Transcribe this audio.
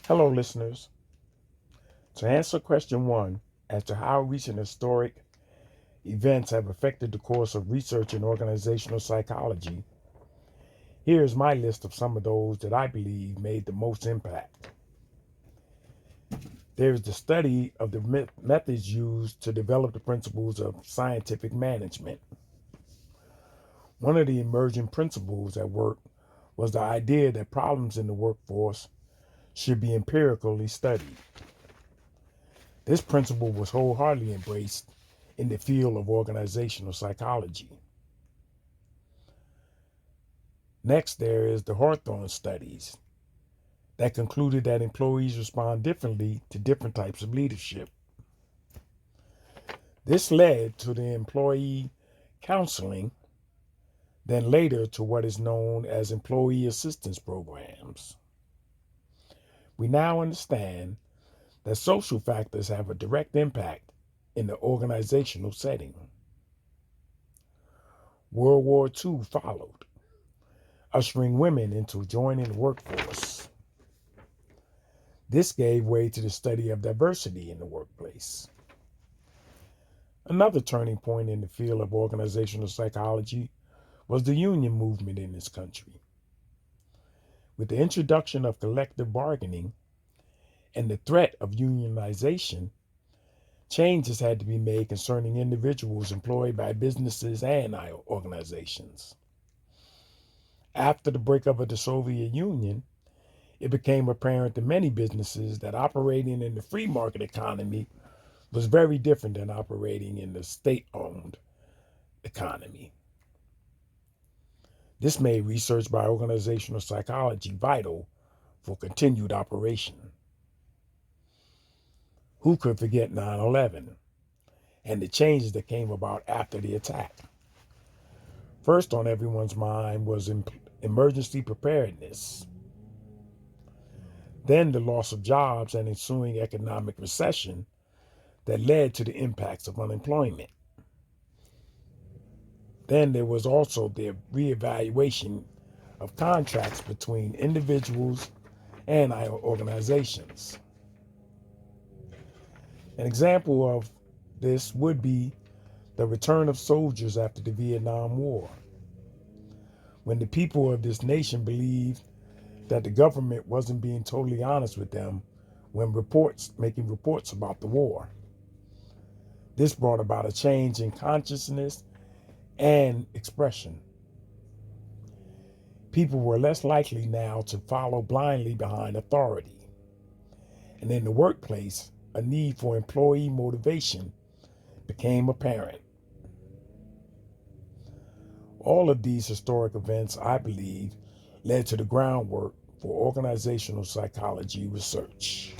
Hello, listeners. To answer question one as to how recent historic events have affected the course of research in organizational psychology, here is my list of some of those that I believe made the most impact. There is the study of the methods used to develop the principles of scientific management. One of the emerging principles at work was the idea that problems in the workforce should be empirically studied. This principle was wholeheartedly embraced in the field of organizational psychology. Next, there is the Hawthorne studies that concluded that employees respond differently to different types of leadership. This led to the employee counseling, then later to what is known as employee assistance programs. We now understand that social factors have a direct impact in the organizational setting. World War II followed, ushering women into joining the workforce. This gave way to the study of diversity in the workplace. Another turning point in the field of organizational psychology was the union movement in this country. With the introduction of collective bargaining and the threat of unionization, changes had to be made concerning individuals employed by businesses and organizations. After the breakup of the Soviet Union, it became apparent to many businesses that operating in the free market economy was very different than operating in the state owned economy. This made research by organizational psychology vital for continued operation. Who could forget 9/11 and the changes that came about after the attack? First on everyone's mind was emergency preparedness. Then the loss of jobs and ensuing economic recession that led to the impacts of unemployment. Then there was also the reevaluation of contracts between individuals and organizations. An example of this would be the return of soldiers after the Vietnam War, when the people of this nation believed that the government wasn't being totally honest with them when making reports about the war. This brought about a change in consciousness and expression. People were less likely now to follow blindly behind authority. And in the workplace, a need for employee motivation became apparent. All of these historic events, I believe, led to the groundwork for organizational psychology research.